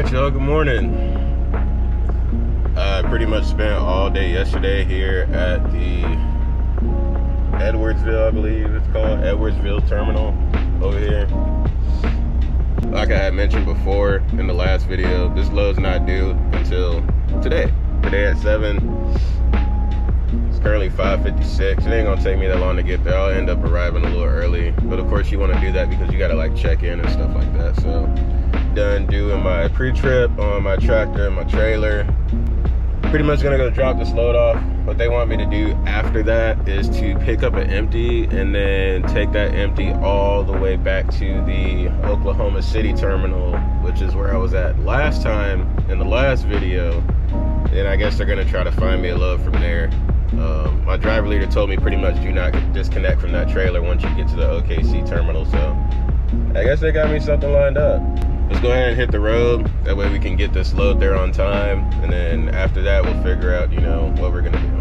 Alright y'all, good morning. I pretty much spent all day yesterday here at the Edwardsville, I believe it's called, Edwardsville terminal over here. Like I had mentioned before in the last video, this load's not due until today at 7. It's currently 5:56. It ain't gonna take me that long to get there. I'll end up arriving a little early, but of course you want to do that because you gotta like check in and stuff like that. So done doing my pre-trip on my tractor and my trailer. Pretty much gonna go drop this load off. What they want me to do after that is to pick up an empty and then take that empty all the way back to the Oklahoma City terminal, which is where I was at last time in the last video. And I guess they're gonna try to find me a load from there. My driver leader told me pretty much do not disconnect from that trailer once you get to the OKC terminal. So I guess they got me something lined up. Let's go ahead and hit the road. That way we can get this load there on time. And then after that, we'll figure out, you know, what we're gonna do.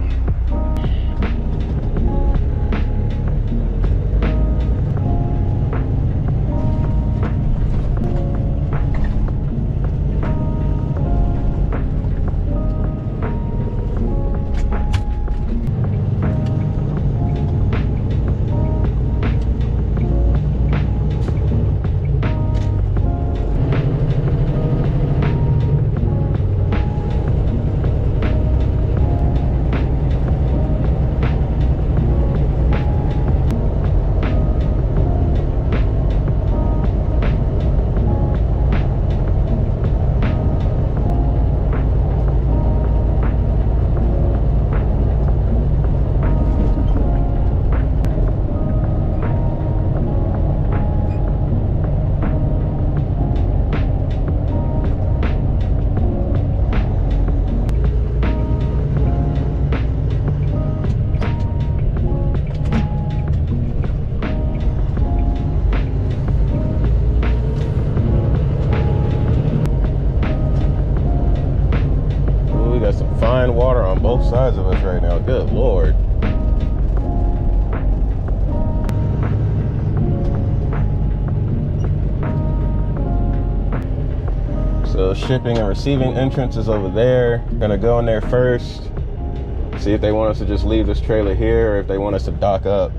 Fine water on both sides of us right now. Good Lord. So shipping and receiving entrance is over there. Gonna go in there first, see if they want us to just leave this trailer here or if they want us to dock up.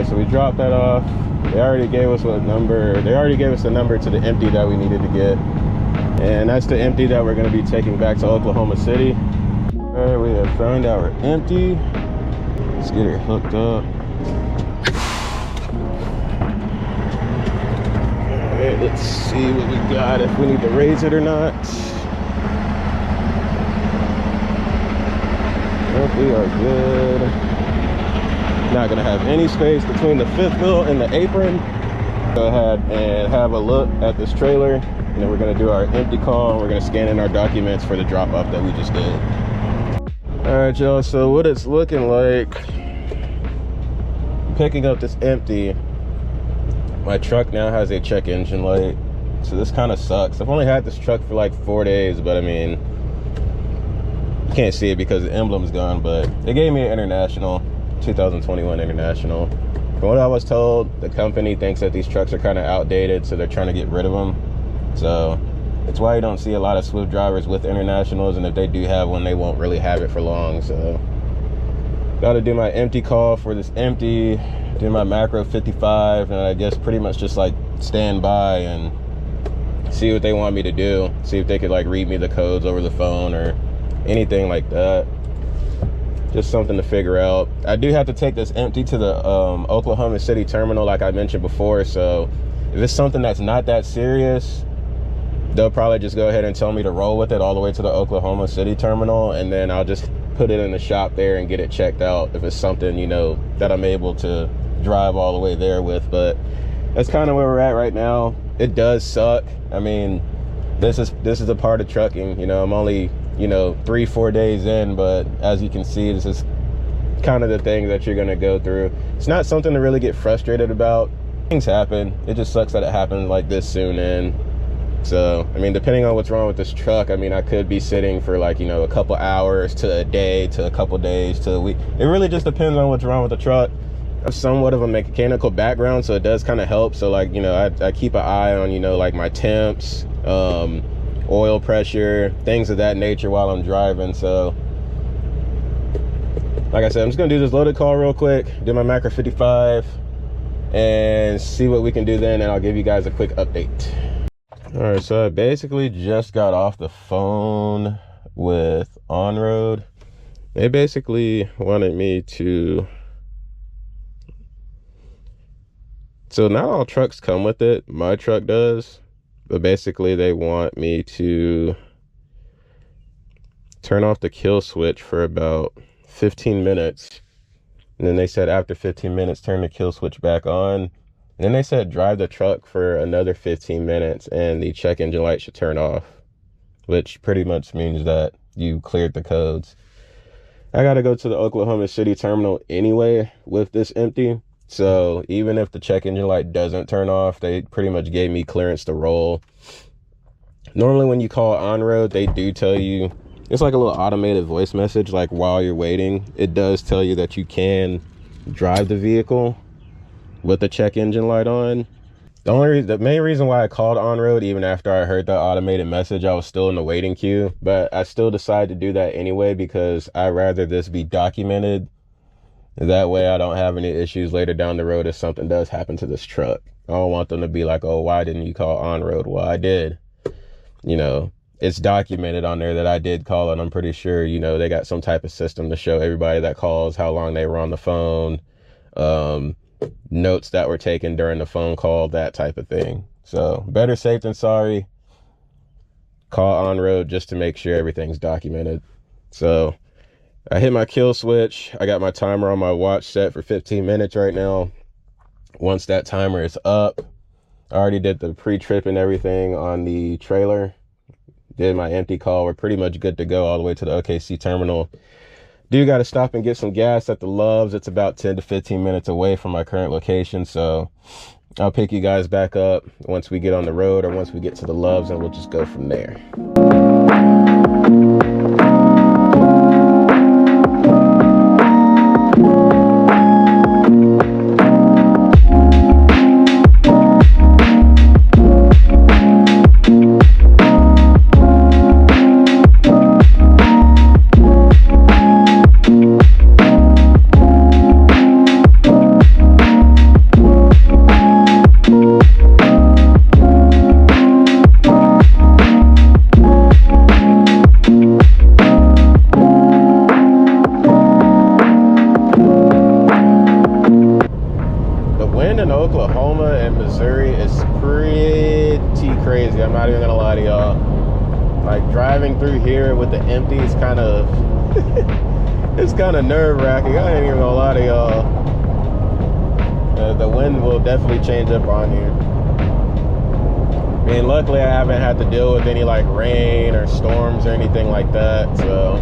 So we dropped that off. They already gave us what number. They already gave us the number to the empty that we needed to get, and that's the empty that we're going to be taking back to Oklahoma City. All right, we have found our empty. Let's get it hooked up. All right, let's see what we got, if we need to raise it or not. Nope, we are good. Not gonna have any space between the fifth wheel and the apron. Go ahead and have a look at this trailer, and then we're gonna do our empty call, and we're gonna scan in our documents for the drop off that we just did. All right, y'all, so what it's looking like, picking up this empty, my truck now has a check engine light, so this kind of sucks. I've only had this truck for like 4 days, but I mean, you can't see it because the emblem's gone, but they gave me an international 2021 International. From what I was told, the company thinks that these trucks are kind of outdated, so they're trying to get rid of them. So it's why you don't see a lot of Swift drivers with Internationals, and if they do have one, they won't really have it for long. So got to do my empty call for this empty, do my macro 55, and I guess pretty much just like stand by and see what they want me to do. See if they could like read me the codes over the phone or anything like that. Just something to figure out. I do have to take this empty to the Oklahoma City terminal like I mentioned before, so if it's something that's not that serious, they'll probably just go ahead and tell me to roll with it all the way to the Oklahoma City terminal, and then I'll just put it in the shop there and get it checked out if it's something, you know, that I'm able to drive all the way there with. But that's kind of where we're at right now. It does suck. I mean, this is a part of trucking. You know, I'm only, you know, 3-4 days in, but as you can see, this is kind of the thing that you're gonna go through. It's not something to really get frustrated about. Things happen. It just sucks that it happened like this soon in. So, I mean, depending on what's wrong with this truck, I mean, I could be sitting for like, you know, a couple hours to a day to a couple days to a week. It really just depends on what's wrong with the truck. I have somewhat of a mechanical background, so it does kind of help. So like, you know, I keep an eye on, you know, like my temps, oil pressure, things of that nature while I'm driving. So like I said, I'm just gonna do this loaded call real quick, do my macro 55 and see what we can do then, and I'll give you guys a quick update. All right, so I basically just got off the phone with On-Road. They basically wanted me to, so not all trucks come with it, my truck does, but basically they want me to turn off the kill switch for about 15 minutes. And then they said after 15 minutes, turn the kill switch back on. And then they said drive the truck for another 15 minutes and the check engine light should turn off, which pretty much means that you cleared the codes. I got to go to the Oklahoma City terminal anyway with this empty. So even if the check engine light doesn't turn off, they pretty much gave me clearance to roll. Normally when you call On-Road, they do tell you, it's like a little automated voice message, like while you're waiting, it does tell you that you can drive the vehicle with the check engine light on. The main reason why I called On-Road, even after I heard that automated message, I was still in the waiting queue, but I still decided to do that anyway because I'd rather this be documented. That way I don't have any issues later down the road if something does happen to this truck. I don't want them to be like, oh, why didn't you call On-Road? Well, I did. You know, it's documented on there that I did call, and I'm pretty sure, you know, they got some type of system to show everybody that calls how long they were on the phone, notes that were taken during the phone call, that type of thing. So better safe than sorry. Call On-Road just to make sure everything's documented. So I hit my kill switch. I got my timer on my watch set for 15 minutes right now. Once that timer is up, I already did the pre-trip and everything on the trailer. Did my empty call. We're pretty much good to go all the way to the OKC terminal. Do got to stop and get some gas at the Loves. It's about 10 to 15 minutes away from my current location. So I'll pick you guys back up once we get on the road or once we get to the Loves, and we'll just go from there. Oklahoma and Missouri is pretty crazy. I'm not even gonna lie to y'all. Like driving through here with the empty is kind of it's kind of nerve-wracking. I ain't even gonna lie to y'all. The wind will definitely change up on you. I mean, luckily I haven't had to deal with any like rain or storms or anything like that, so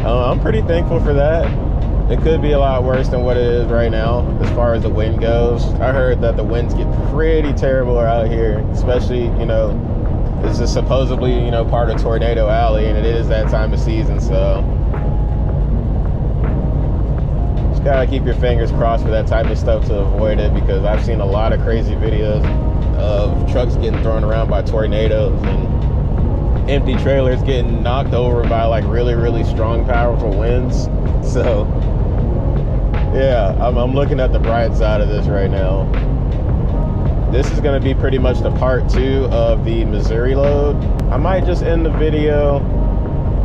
I'm pretty thankful for that. It could be a lot worse than what it is right now as far as the wind goes. I heard that the winds get pretty terrible out here, especially, you know, this is supposedly, you know, part of Tornado Alley, and it is that time of season, so just gotta keep your fingers crossed for that type of stuff to avoid it, because I've seen a lot of crazy videos of trucks getting thrown around by tornadoes and empty trailers getting knocked over by like really strong, powerful winds. So yeah, I'm looking at the bright side of this right now. This is going to be pretty much the part 2 of the Missouri load. I might just end the video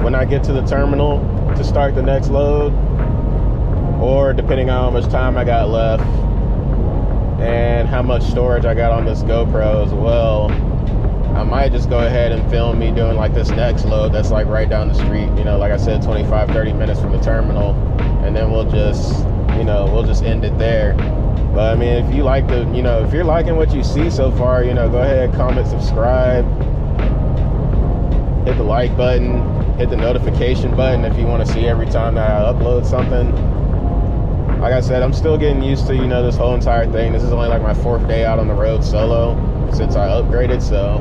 when I get to the terminal to start the next load, or depending on how much time I got left and how much storage I got on this GoPro as well, I might just go ahead and film me doing like this next load that's like right down the street, you know, like I said, 25-30 minutes from the terminal, and then we'll just, you know, we'll just end it there. But I mean, if you like the, you know, if you're liking what you see so far, you know, go ahead, comment, subscribe, hit the like button, hit the notification button if you want to see every time that I upload something. Like I said, I'm still getting used to, you know, this whole entire thing. This is only like my 4th day out on the road solo since I upgraded, so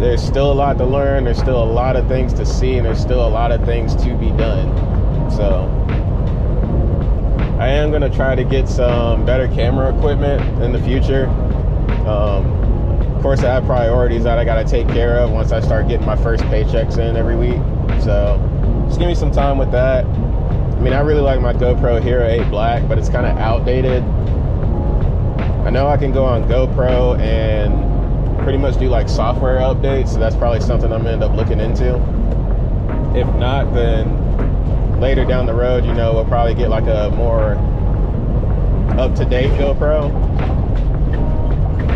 there's still a lot to learn, there's still a lot of things to see, and there's still a lot of things to be done. So I am going to try to get some better camera equipment in the future. Of course, I have priorities that I got to take care of once I start getting my first paychecks in every week, so just give me some time with that. I mean, I really like my GoPro Hero 8 Black, but it's kind of outdated. I know I can go on GoPro and pretty much do like software updates, so that's probably something I'm gonna end up looking into. If not, then later down the road, you know, we'll probably get like a more up-to-date GoPro.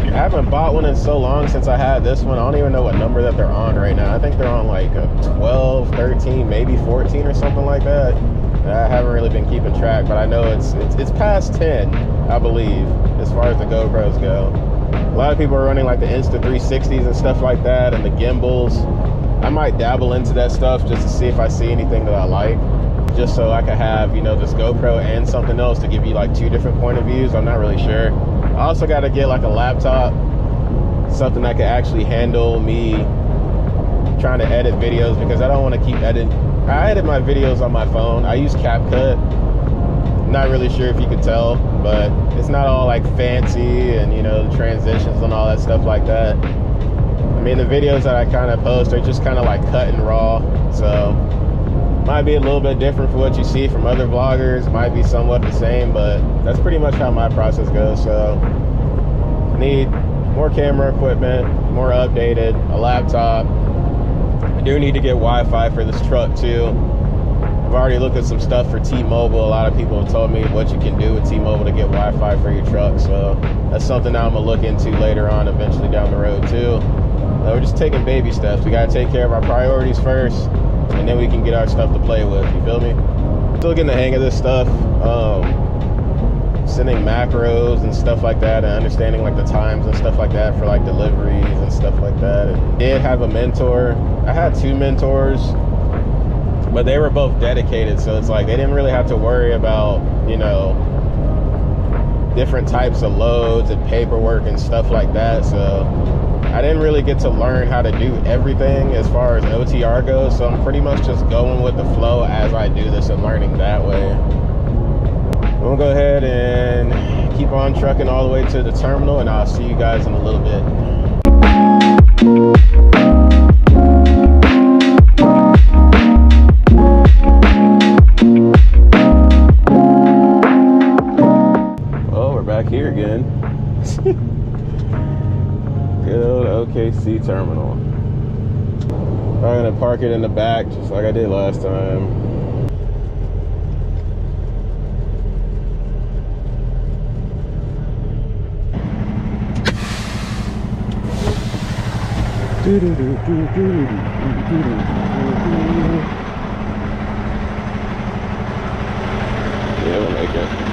I haven't bought one in so long since I had this one. I don't even know what number that they're on right now. I think they're on like a 12, 13, maybe 14 or something like that. I haven't really been keeping track, but I know it's past 10, I believe, as far as the GoPros go. A lot of people are running like the Insta360s and stuff like that, and the gimbals. I might dabble into that stuff just to see if I see anything that I like, just so I could have, you know, this GoPro and something else to give you like 2 different point of views. I'm not really sure. I also got to get like a laptop, something that could actually handle me trying to edit videos, because I don't want to keep editing. I edit my videos on my phone. I use CapCut. I'm not really sure if you could tell, but it's not all like fancy and, you know, the transitions and all that stuff like that. I mean, the videos that I kind of post are just kind of like cut and raw, so might be a little bit different from what you see from other vloggers. Might be somewhat the same, but that's pretty much how my process goes. So I need more camera equipment, more updated, a laptop. I do need to get Wi-Fi for this truck too. I've already looked at some stuff for T-Mobile. A lot of people have told me what you can do with T-Mobile to get Wi-Fi for your truck, so that's something that I'm gonna look into later on, eventually down the road too. We're just taking baby steps. We gotta take care of our priorities first, and then we can get our stuff to play with, you feel me? Still getting the hang of this stuff, sending macros and stuff like that, and understanding like the times and stuff like that for like deliveries and stuff like that. I did have a mentor. I had 2 mentors, but they were both dedicated, so it's like they didn't really have to worry about, you know, different types of loads and paperwork and stuff like that. So I didn't really get to learn how to do everything as far as OTR goes, so I'm pretty much just going with the flow as I do this and learning that way. We'll go ahead and keep on trucking all the way to the terminal, and I'll see you guys in a little bit. Well, we're back here again. Good old OKC terminal. I'm gonna park it in the back just like I did last time. Yeah, we'll make it.